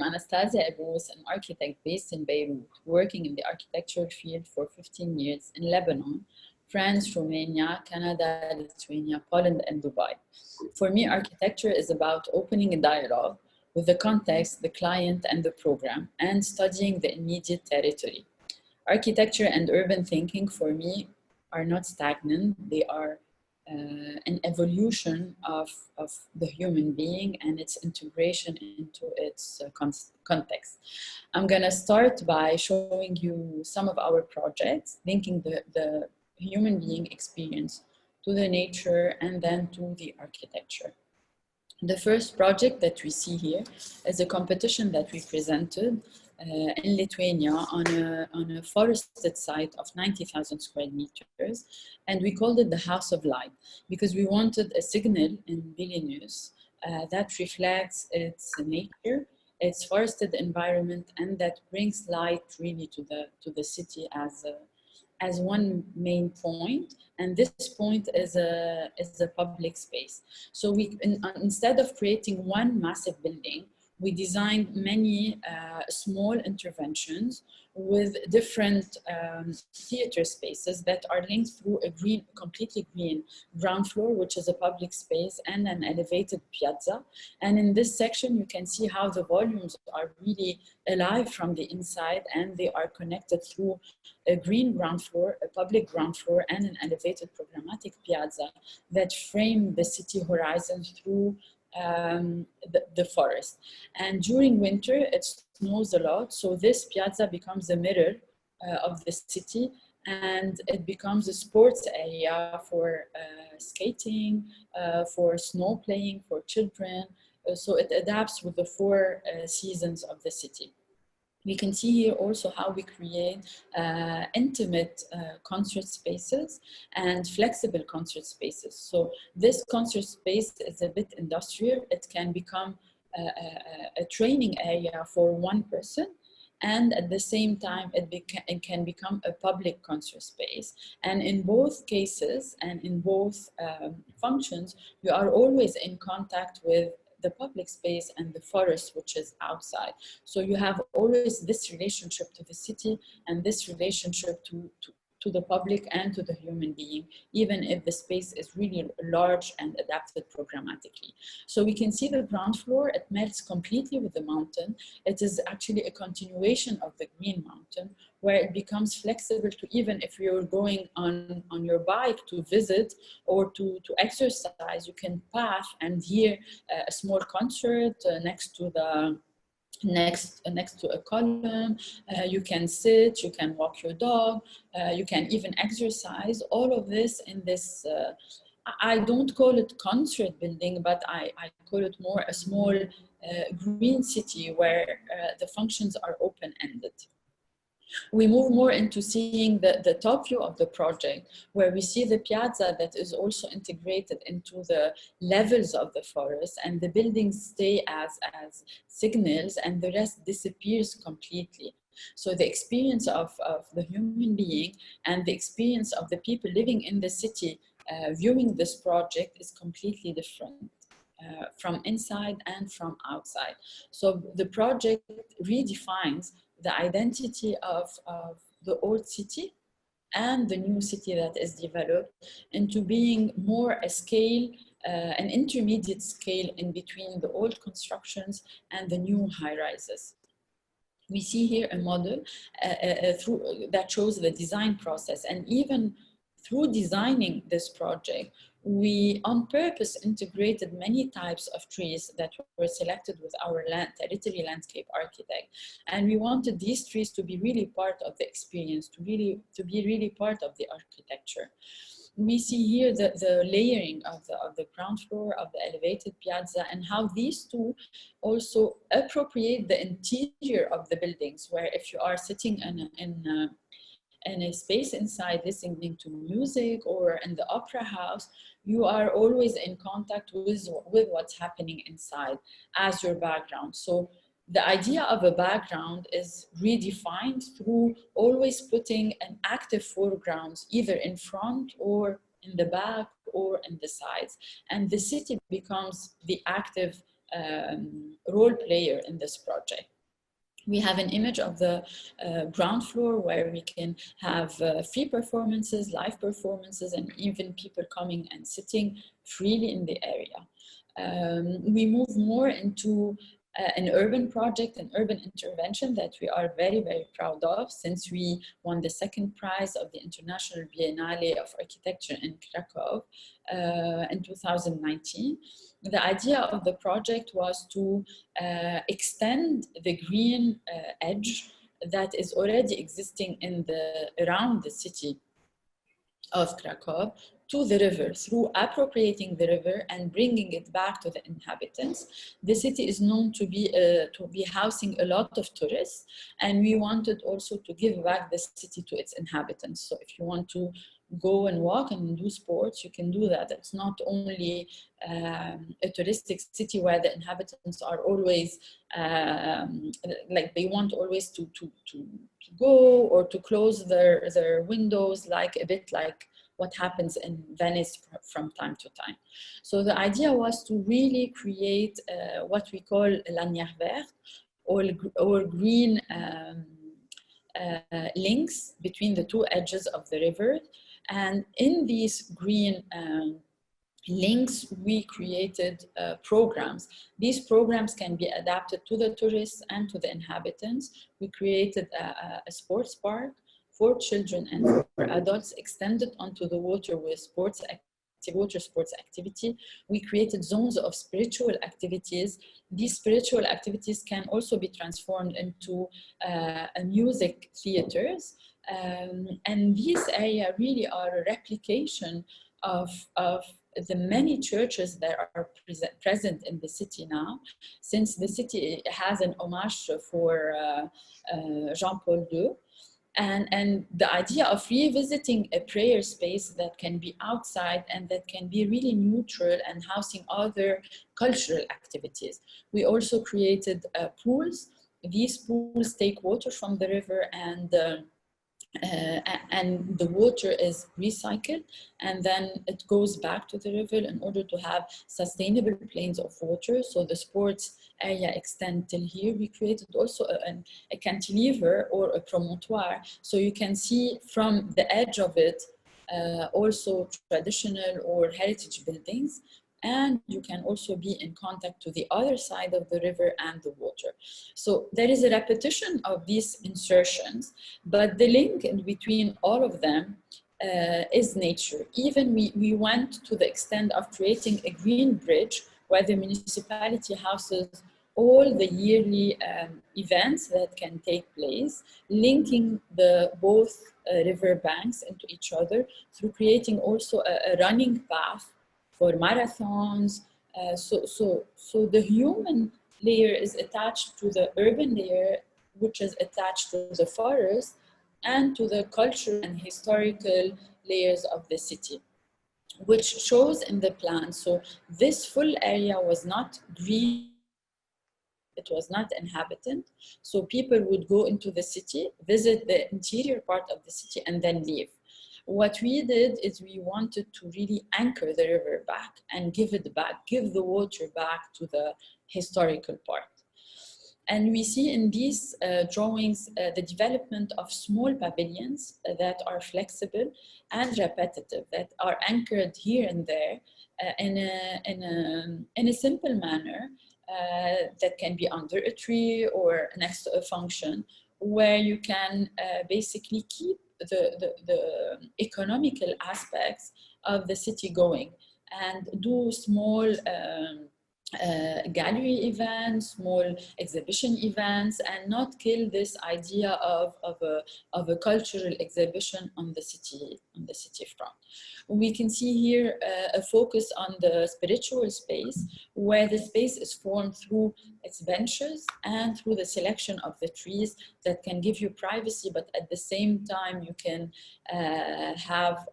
Anastasia, Elrouss, an architect based in Beirut, working in the architecture field for 15 years in Lebanon, France, Romania, Canada, Lithuania, Poland, and Dubai. For me, architecture is about opening a dialogue with the context, the client, and the program, and studying the immediate territory. Architecture and urban thinking, for me, are not stagnant. They are an evolution of the human being and its integration into its context. I'm gonna start by showing you some of our projects, linking the human being experience to the nature and then to the architecture. The first project that we see here is a competition that we presented in Lithuania on a forested site of 90,000 square meters, and we called it the House of Light because we wanted a signal in Vilnius that reflects its nature, its forested environment, and that brings light really to the city as one main point, and this point is a public space. So we, instead of creating one massive building, we designed many small interventions with different theater spaces that are linked through a completely green ground floor, which is a public space, and an elevated piazza. And in this section, you can see how the volumes are really alive from the inside, and they are connected through a green ground floor, a public ground floor, and an elevated programmatic piazza that frame the city horizon through the forest. And during winter, it snows a lot, so this piazza becomes a mirror of the city, and it becomes a sports area for skating, for snow playing, for children. So it adapts with the four seasons of the city. We can see here also how we create intimate concert spaces and flexible concert spaces. So this concert space is a bit industrial. It can become a training area for one person, and at the same time, it can become a public concert space. And in both cases and in both functions, you are always in contact with the public space and the forest, which is outside. So you have always this relationship to the city and this relationship to the public and to the human being, even if the space is really large and adapted programmatically. So we can see the ground floor, it melts completely with the mountain. It is actually a continuation of the Green Mountain, where it becomes flexible to, even if you're going on your bike to visit or to exercise, you can path and hear a small concert next to a column. You can sit, you can walk your dog, you can even exercise. All of this in this, I don't call it concert building, but I call it more a small green city where the functions are open-ended. We move more into seeing the top view of the project, where we see the piazza that is also integrated into the levels of the forest, and the buildings stay as signals and the rest disappears completely. So the experience of the human being and the experience of the people living in the city viewing this project is completely different. From inside and from outside. So the project redefines the identity of the old city and the new city that is developed into being more a scale, an intermediate scale in between the old constructions and the new high-rises. We see here a model that shows the design process, and even through designing this project, we on purpose integrated many types of trees that were selected with our territory landscape architect. And we wanted these trees to be really part of the experience, to be really part of the architecture. We see here the layering of the ground floor, of the elevated piazza, and how these two also appropriate the interior of the buildings, where if you are sitting in a space inside listening to music or in the opera house, you are always in contact with what's happening inside as your background. So the idea of a background is redefined through always putting an active foreground either in front or in the back or in the sides. And the city becomes the active role player in this project. We have an image of the ground floor where we can have free performances, live performances, and even people coming and sitting freely in the area. We move more into an urban project, an urban intervention that we are very, very proud of, since we won the second prize of the International Biennale of Architecture in Krakow in 2019. The idea of the project was to extend the green edge that is already existing around the city of Krakow to the river through appropriating the river and bringing it back to the inhabitants. The city is known to be housing a lot of tourists, and we wanted also to give back the city to its inhabitants. So if you want to go and walk and do sports, you can do that. It's not only a touristic city where the inhabitants are always like they want always to go or to close their windows, like a bit like what happens in Venice from time to time. So the idea was to really create what we call lanière verte, or green links between the two edges of the river. And in these green links, we created programs. These programs can be adapted to the tourists and to the inhabitants. We created a sports park for children and for adults, extended onto the water with water sports activity. We created zones of spiritual activities. These spiritual activities can also be transformed into music theaters. And these areas really are a replication of the many churches that are present in the city now, since the city has an homage for Jean-Paul II. And the idea of revisiting a prayer space that can be outside and that can be really neutral and housing other cultural activities. We also created pools. These pools take water from the river, and the water is recycled, and then it goes back to the river in order to have sustainable planes of water. So the sports area extend till here. We created also a cantilever or a promontoire, so you can see from the edge of it also traditional or heritage buildings, and you can also be in contact to the other side of the river and the water. So there is a repetition of these insertions, but the link in between all of them is nature. Even we went to the extent of creating a green bridge where the municipality houses all the yearly events that can take place, linking both river banks into each other through creating also a running path for marathons. So the human layer is attached to the urban layer, which is attached to the forest and to the cultural and historical layers of the city, which shows in the plan. So this full area was not green, it was not inhabited. So people would go into the city, visit the interior part of the city, and then leave. What we did is we wanted to really anchor the river back and give it back, give the water back to the historical part. And we see in these drawings the development of small pavilions that are flexible and repetitive, that are anchored here and there in a simple manner that can be under a tree or next to a function, where you can basically keep the economical aspects of the city going and do small gallery events, small exhibition events, and not kill this idea of a cultural exhibition on the city front. We can see here a focus on the spiritual space, where the space is formed through its benches and through the selection of the trees that can give you privacy, but at the same time you can have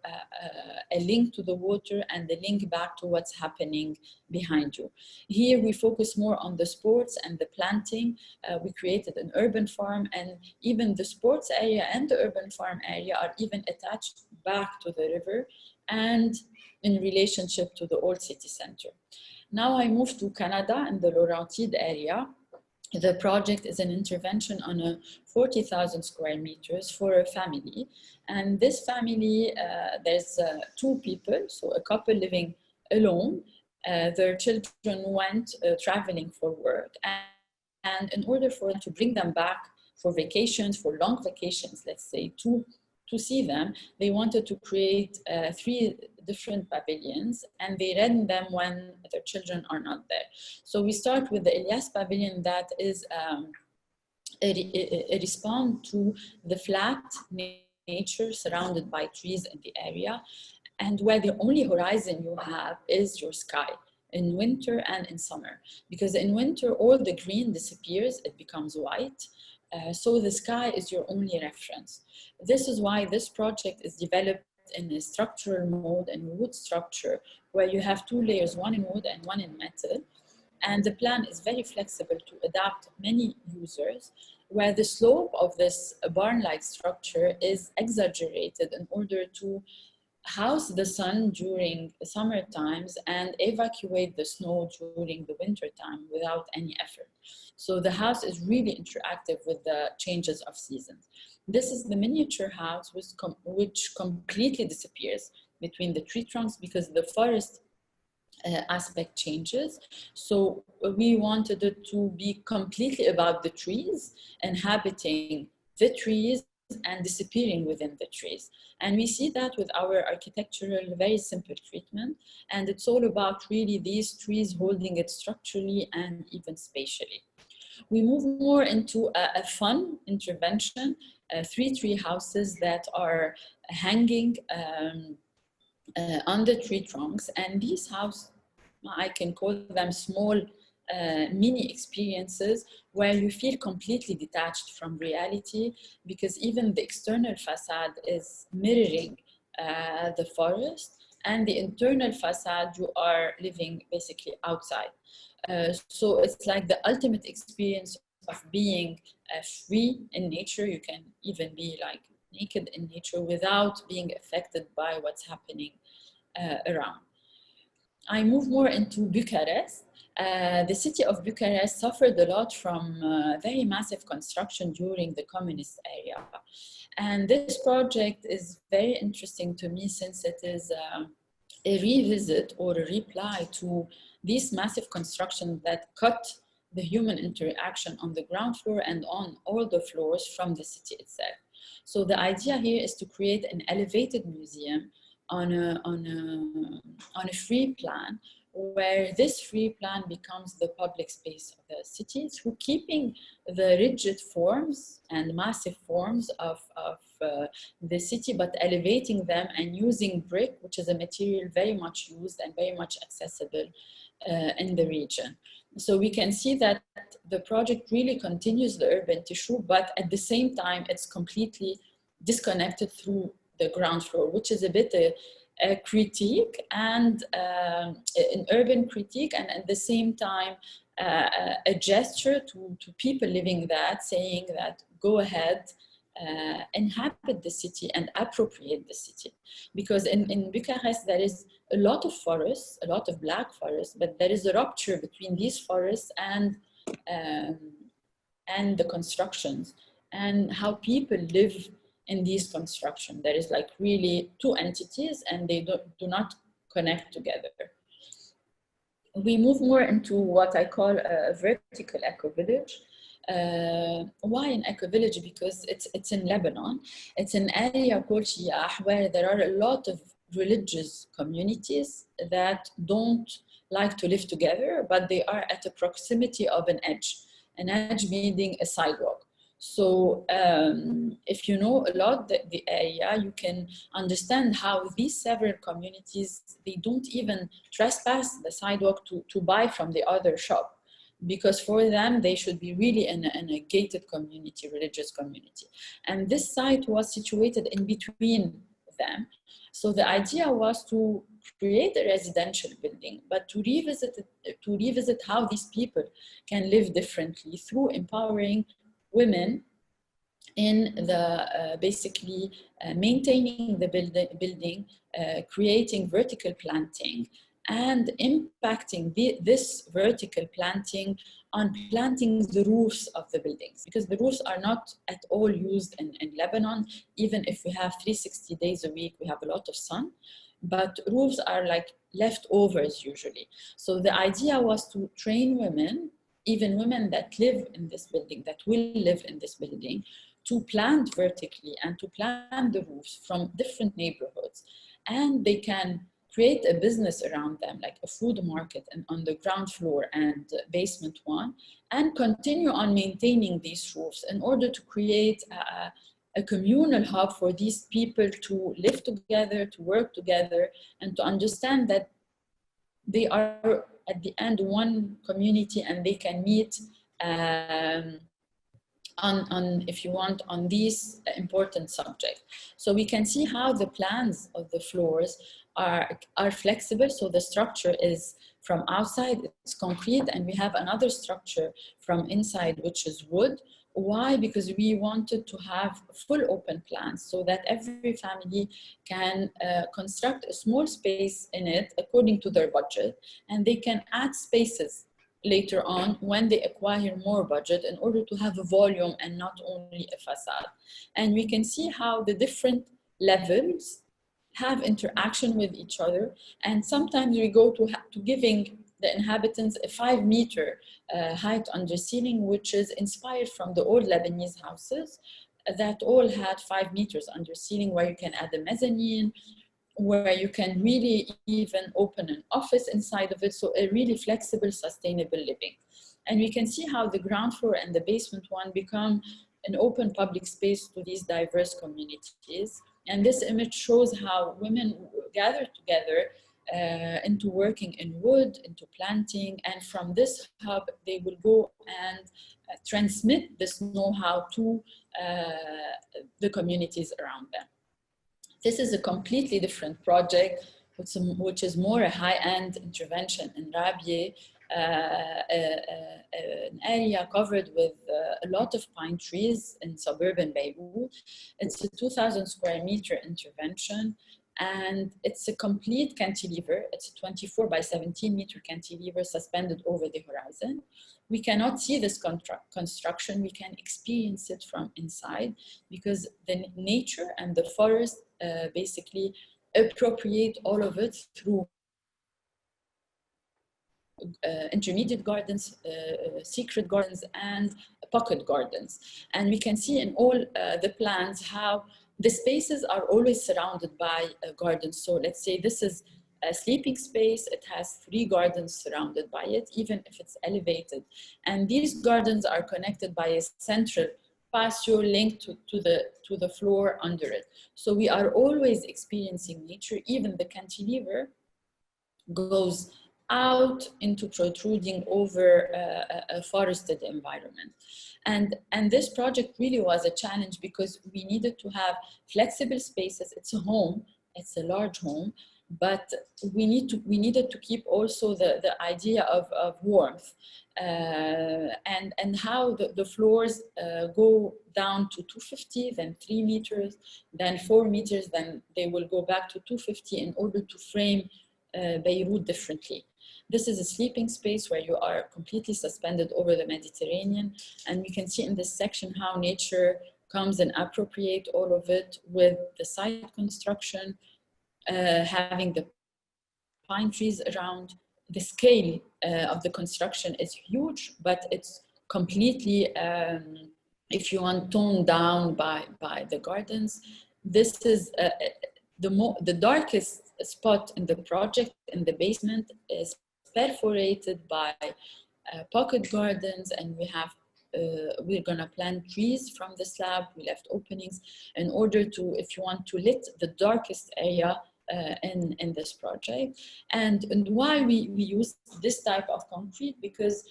a link to the water and a link back to what's happening behind you. Here we focus more on the sports and the planting. We created an urban farm, and even the sports area and the urban farm area are even attached back to the river and in relationship to the old city center. Now I move to Canada and the Laurentide area. The project is an intervention on a 40,000 square meters for a family. And this family, there's two people, so a couple living alone. Their children went traveling for work. And in order for them to bring them back for vacations, for long vacations, let's say, to see them, they wanted to create 3 different pavilions, and they rent them when their children are not there. So we start with the Elias pavilion, that is a response to the flat nature surrounded by trees in the area, and where the only horizon you have is your sky in winter and in summer. Because in winter, all the green disappears, it becomes white. So the sky is your only reference. This is why this project is developed in a structural mode and wood structure, where you have 2 layers, one in wood and one in metal. And the plan is very flexible to adapt many users, where the slope of this barn-like structure is exaggerated in order to house the sun during summer times and evacuate the snow during the winter time without any effort. So the house is really interactive with the changes of seasons. This is the miniature house which completely disappears between the tree trunks because the forest aspect changes. So we wanted it to be completely about the trees, inhabiting the trees and disappearing within the trees. And we see that with our architectural, very simple treatment. And it's all about really these trees holding it structurally and even spatially. We move more into a fun intervention, 3 tree houses that are hanging on the tree trunks. And these houses, I can call them small mini experiences where you feel completely detached from reality, because even the external facade is mirroring the forest, and the internal facade, you are living basically outside. So it's like the ultimate experience of being free in nature. You can even be like naked in nature without being affected by what's happening around. I move more into Bucharest. The city of Bucharest suffered a lot from very massive construction during the communist era. And this project is very interesting to me, since it is a revisit or a reply to these massive construction that cut the human interaction on the ground floor and on all the floors from the city itself. So the idea here is to create an elevated museum on a free plan, where this free plan becomes the public space of the city through keeping the rigid forms and massive forms of the city, but elevating them and using brick, which is a material very much used and very much accessible in the region. So we can see that the project really continues the urban tissue, but at the same time, it's completely disconnected through the ground floor, which is a bit a critique and an urban critique, and at the same time a gesture to people living that, saying that go ahead, inhabit the city and appropriate the city. Because in Bucharest there is a lot of forests, a lot of black forests, but there is a rupture between these forests and the constructions and how people live in these construction. There is like really 2 entities and they do not connect together. We move more into what I call a vertical eco-village. Why an eco-village? Because it's in Lebanon. It's an area called Shiyah, where there are a lot of religious communities that don't like to live together, but they are at the proximity of an edge meaning a sidewalk. So if you know a lot the area, you can understand how these several communities, they don't even trespass the sidewalk to buy from the other shop, because for them, they should be really in a gated community, religious community. And this site was situated in between them. So the idea was to create a residential building, but to revisit how these people can live differently through empowering women in the basically maintaining the building, creating vertical planting, and impacting this vertical planting on planting the roofs of the buildings, because the roofs are not at all used in Lebanon. Even if we have 360 days a week, we have a lot of sun, but roofs are like leftovers usually. So the idea was to train women, even women that live in this building, that will live in this building, to plant vertically and to plant the roofs from different neighborhoods. And they can create a business around them, like a food market and on the ground floor and basement one, and continue on maintaining these roofs in order to create a communal hub for these people to live together, to work together, and to understand that they are at the end one community, and they can meet on, if you want, on these important subjects. So we can see how the plans of the floors are flexible. So the structure is from outside, it's concrete, and we have another structure from inside, which is wood. Why? Because we wanted to have full open plans so that every family can construct a small space in it according to their budget, and they can add spaces later on when they acquire more budget in order to have a volume and not only a facade. And we can see how the different levels have interaction with each other. And sometimes we go to giving the inhabitants a 5-meter height under ceiling, which is inspired from the old Lebanese houses that all had 5 meters under ceiling, where you can add a mezzanine, where you can really even open an office inside of it. So a really flexible, sustainable living. And we can see how the ground floor and the basement one become an open public space to these diverse communities. And this image shows how women gather together into working in wood, into planting, and from this hub, they will go and transmit this know-how to the communities around them. This is a completely different project, which is more a high-end intervention in Rabie, an area covered with a lot of pine trees in suburban Beirut. It's a 2,000 square meter intervention, and it's a complete cantilever. It's a 24 by 17 meter cantilever suspended over the horizon. We cannot see this construction, we can experience it from inside, because the nature and the forest basically appropriate all of it through intermediate gardens, secret gardens, and pocket gardens. And we can see in all the plans how the spaces are always surrounded by gardens. So let's say this is a sleeping space, it has 3 gardens surrounded by it, even if it's elevated. And these gardens are connected by a central patio linked to the floor under it. So we are always experiencing nature. Even the cantilever goes out into protruding over a forested environment. And this project really was a challenge, because we needed to have flexible spaces. It's a home, it's a large home, but we needed to keep also the idea of warmth, and how the floors go down to 250, then 3 meters, then 4 meters, then they will go back to 250 in order to frame Beirut differently. This is a sleeping space where you are completely suspended over the Mediterranean. And we can see in this section how nature comes and appropriate all of it with the site construction, having the pine trees around. The scale of the construction is huge, but it's completely, if you want, toned down by the gardens. This is the darkest spot in the project, in the basement, is perforated by pocket gardens, and we have we're gonna plant trees from the slab. We left openings in order to, if you want, to lit the darkest area in this project. And why we use this type of concrete, because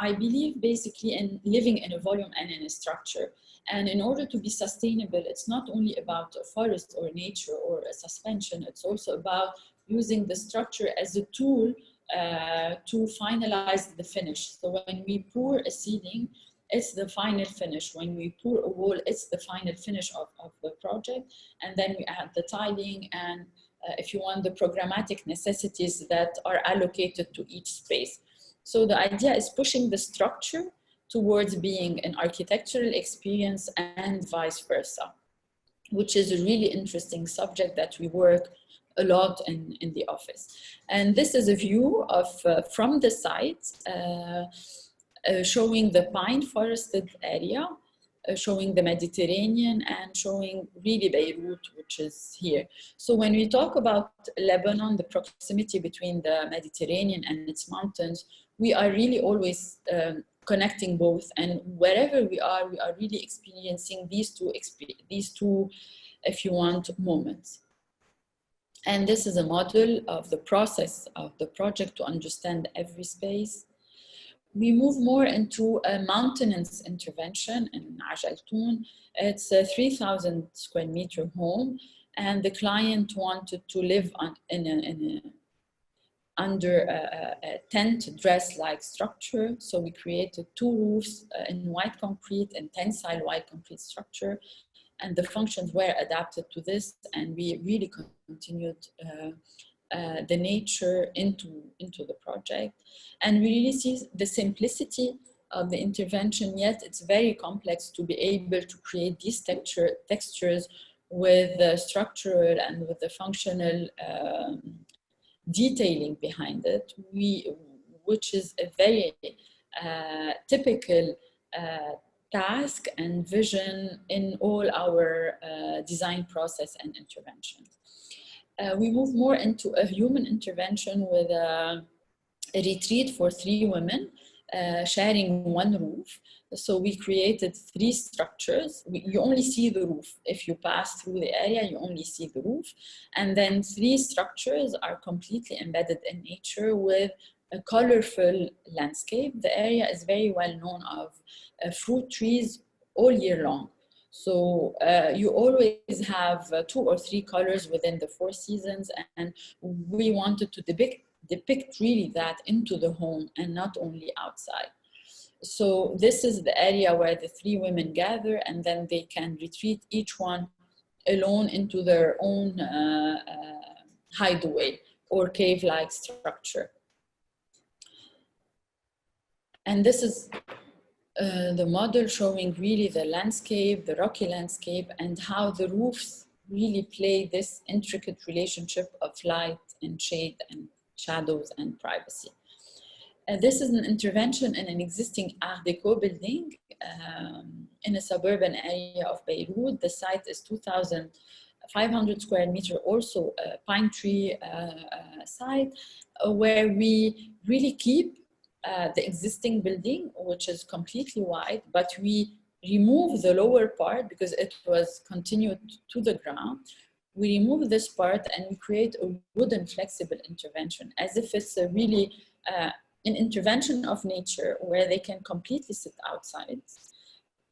I believe basically in living in a volume and in a structure. And in order to be sustainable, it's not only about a forest or nature or a suspension, it's also about using the structure as a tool to finalize the finish. So when we pour a ceiling, it's the final finish. When we pour a wall, it's the final finish of the project. And then we add the tiling and if you want, the programmatic necessities that are allocated to each space. So the idea is pushing the structure towards being an architectural experience and vice versa, which is a really interesting subject that we work a lot in the office. And this is a view of from the site, showing the pine forested area, showing the Mediterranean, and showing really Beirut, which is here. So when we talk about Lebanon, the proximity between the Mediterranean and its mountains, we are really always connecting both, and wherever we are really experiencing these two, if you want, moments. And this is a model of the process of the project to understand every space. We move more into a maintenance intervention in Ajaltoun. It's a 3,000 square meter home, and the client wanted to live under a tent dress-like structure. So we created 2 roofs in white concrete and tensile white concrete structure, and the functions were adapted to this, and we really continued the nature into the project. And we really see the simplicity of the intervention, yet it's very complex to be able to create these textures with the structural and with the functional detailing behind it, which is a very typical task and vision in all our design process and interventions. We move more into a human intervention with a retreat for 3 women sharing 1 roof. So we created 3 structures. You only see the roof. If you pass through the area, you only see the roof. And then 3 structures are completely embedded in nature with a colorful landscape. The area is very well known of fruit trees all year long. So you always have 2 or 3 colors within the 4 seasons, and we wanted to depict really that into the home and not only outside. So this is the area where the 3 women gather, and then they can retreat each one alone into their own hideaway or cave-like structure. And this is the model showing really the landscape, the rocky landscape, and how the roofs really play this intricate relationship of light and shade and shadows and privacy. This is an intervention in an existing Art Deco building in a suburban area of Beirut. The site is 2,500 square meter, also a pine tree site, where we really keep the existing building, which is completely white, but we remove the lower part because it was continued to the ground. We remove this part and we create a wooden flexible intervention, as if it's a really an intervention of nature where they can completely sit outside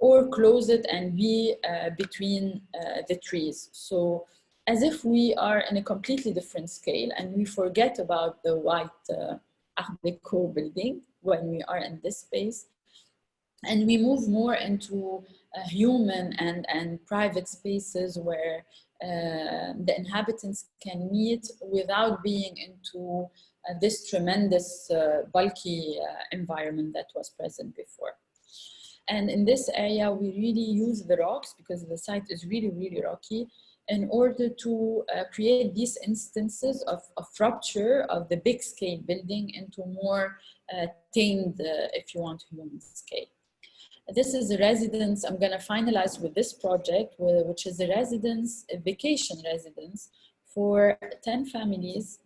or close it and be between the trees. So as if we are in a completely different scale, and we forget about the white Art Deco building when we are in this space, and we move more into human and private spaces where the inhabitants can meet without being into this tremendous bulky environment that was present before. And in this area, we really use the rocks because the site is really, really rocky, in order to create these instances of rupture of the big scale building into more tamed, if you want, human scale. This is a residence. I'm going to finalize with this project, which is a residence, a vacation residence for 10 families.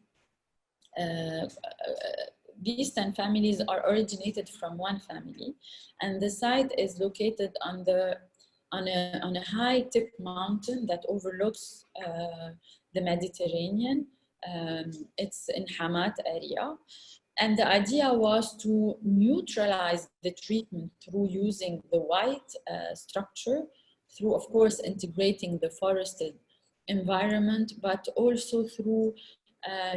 These 10 families are originated from 1 family, and the site is located on a high tip mountain that overlooks the Mediterranean. It's in Hamat area. And the idea was to neutralize the treatment through using the white structure, through, of course, integrating the forested environment, but also through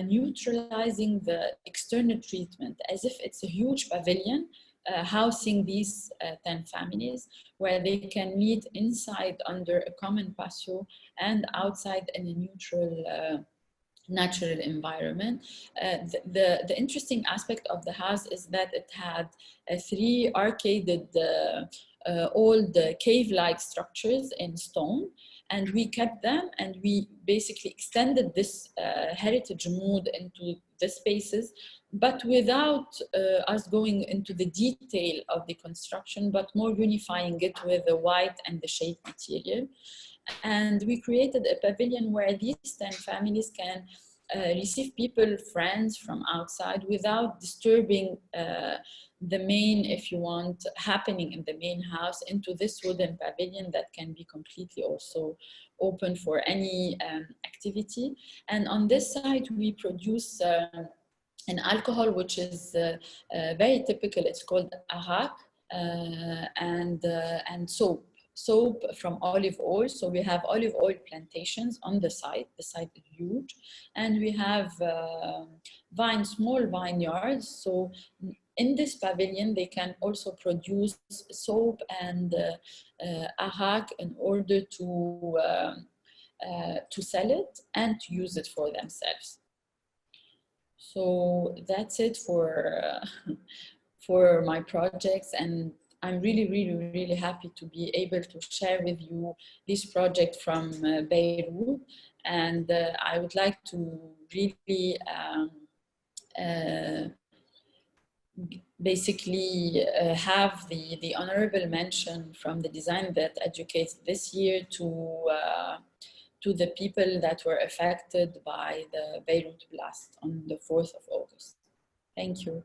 neutralizing the external treatment, as if it's a huge pavilion housing these 10 families, where they can meet inside under a common patio and outside in a neutral natural environment. The interesting aspect of the house is that it had 3 arcaded old cave-like structures in stone, and we kept them and we basically extended this heritage mood into the spaces, but without us going into the detail of the construction, but more unifying it with the white and the shade material. And we created a pavilion where these 10 families can receive people, friends from outside without disturbing the main, if you want, happening in the main house, into this wooden pavilion that can be completely also open for any activity. And on this side, we produce an alcohol which is very typical. It's called ARCHITEKTUR, and soap from olive oil. So we have olive oil plantations on the site. The site is huge, and we have small vineyards. So in this pavilion, they can also produce soap and ARCHITEKTUR in order to sell it and to use it for themselves. So that's it for my projects, and I'm really happy to be able to share with you this project from Beirut. And I would like to really basically have the honorable mention from the Design That Educates this year to the people that were affected by the Beirut blast on the 4th of August. Thank you.